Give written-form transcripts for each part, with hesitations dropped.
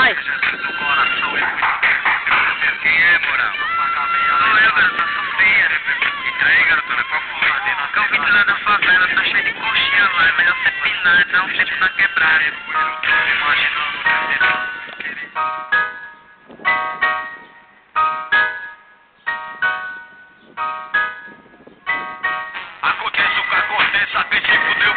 nós. Quem é, moral? Sou eu, garota, Sofia. E aí, garotona, qual foi? Que eu vim lá da favela, tá cheio de coxinha lá. É melhor você pinar, dar um tempo na quebrada. Aconteça o que aconteça, quem se fudeu,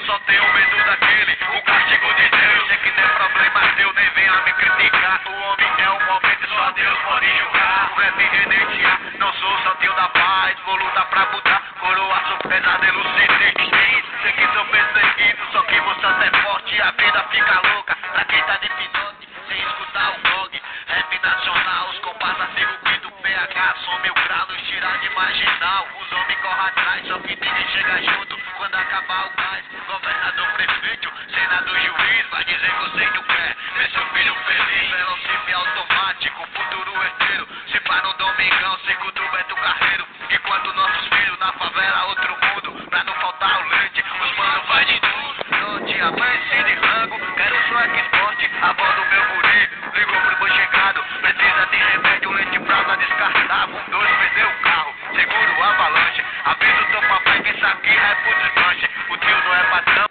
só tenho medo daquele. O castigo de Deus é que não é problema teu, nem venha me criticar. O homem é um momento e só Deus pode julgar. O rap renetear, não sou santinho da paz, vou lutar pra mudar. Coroa sou pesadelo sem ter. Sei que sou perseguido, só que você é forte e a vida fica louca. Pra quem tá de hipnote, sem escutar o blog. Rap nacional, os comparsas sigo do PH, som mil graus, nos tirar de marginal. Os homens correm atrás, só que ninguém chega junto. Quando acabar o gás, governador, prefeito, senador, juiz, vai dizer que eu sei do pé. Vê seu filho feliz, velocípede automático, futuro herdeiro. Se pá no Domingão, sigo do Beto Carreiro. Enquanto nossos filhos na favela, outro mundo, pra não faltar o leite, os mano vai de tudo. Não tinha amanheci de rango, quero só esporte, a voz do meu guri. Ligou pro boi chegado, precisa de remédio, leite pra descartável. 2, perdeu o carro, seguro o avalanche. Avisa o teu papai que isso aqui é pro desmanche. O tio não é patrão.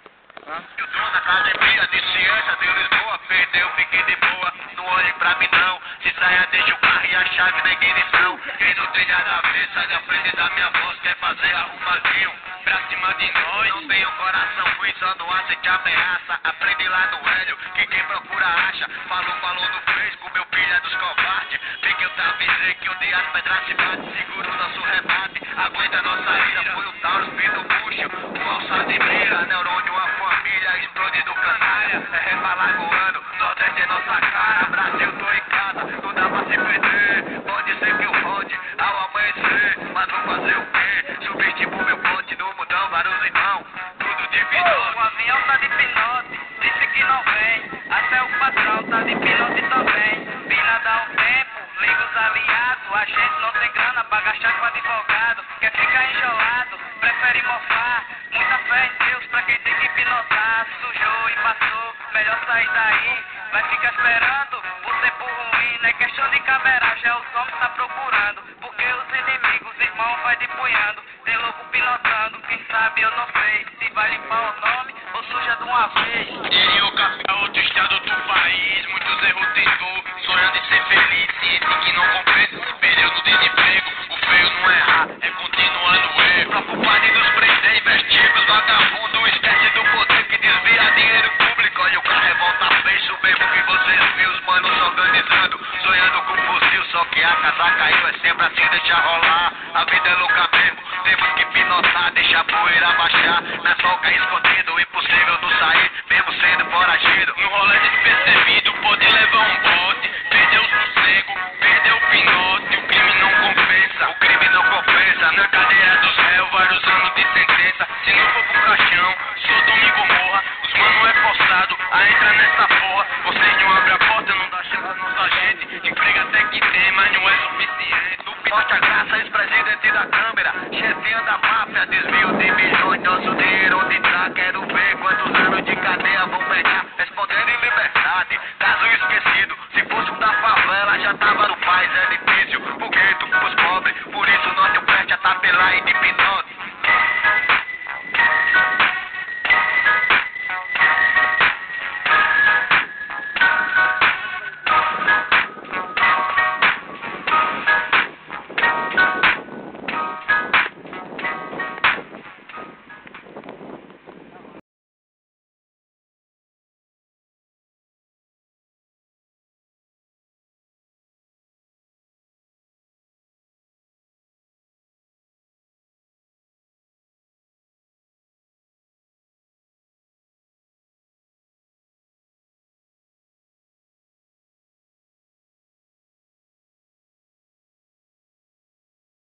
E o dono da academia de ciência de Lisboa perdeu, fiquei de boa. Não olhe pra mim não, se saia deixa o carro e a chave na ignição. Quem não tem nada a ver, sai da frente da minha voz, quer fazer arrumadinho pra cima de nós. Não tenho coração ruim, só não aceite ameaça. Aprende lá no Hélio, que quem procura acha. Falou no Facebook, meu filho é dos covardes. Bem que eu te avisei que um dia as pedras se batem. Segura o nosso rebate, aguenta a nossa ira. Foi o Taurus, vindo bucho, o alçado e brilha. Neurônio, a família, explode do canalha. É rebalagoando, Nordeste é nossa cara. Brasil, tô em casa, não dá pra se perder. Pode ser que eu volte ao amanhecer, mas vou fazer o quê? Subestimou meu ponte no mundão, vários irmãos, tudo de hipnose. O avião tá de hipnose, disse que não vem. Até o patrão tá de hipnose também. Pina dá um tempo, liga os aliados. A gente não tem grana pra gastar com advogado. Quer ficar enjolado, prefere mofar. Muita fé em Deus pra quem tem que hipnotar. Sujou e passou, melhor sair daí. Vai ficar esperando o tempo ruim. Não é questão de caverá, já os homens tá procurando. Porque os inimigos, irmão, vai depunhando. Tem louco pilotando, quem sabe eu não sei. Se vai limpar o nome ou suja de uma vez. Carioca é outro estado do país, muitos erros tentou, sonhando em ser feliz. E esse que não compensa, se perdeu no desemprego. O feio não é errar, é continuar no erro. Pra culpado dos prender, investigos, vagabundo. Esquece do poder que desvia dinheiro público. Olha o carro revolta fecho, mesmo que vocês viram os manos se organizando. Sonhando com fuzil, só que a casa caiu. É sempre assim, deixa rolar. A vida é louca mesmo, temos que pinotar, deixa a poeira baixar. Na solca escondido, impossível não sair, mesmo sendo foragido. No rolê despercebido, pode levar um bote. Perdeu o sossego, perdeu o pinote. O crime não compensa, o crime não compensa. Na cadeia dos réus, vários anos de sentença. Se não for pro caixão, sou Domingo Morra. Os mano é forçado a entrar nessa porra. Vocês não abrem a porta, não dá chance à nossa gente. Emprego até que tem, mas não é suficiente. Forte a graça, ex-presidente da Câmara, chefinha da máfia, desvio de milhões, nosso dinheiro onde tá, quero ver quantos anos de cadeia vão pegar, respondendo em liberdade,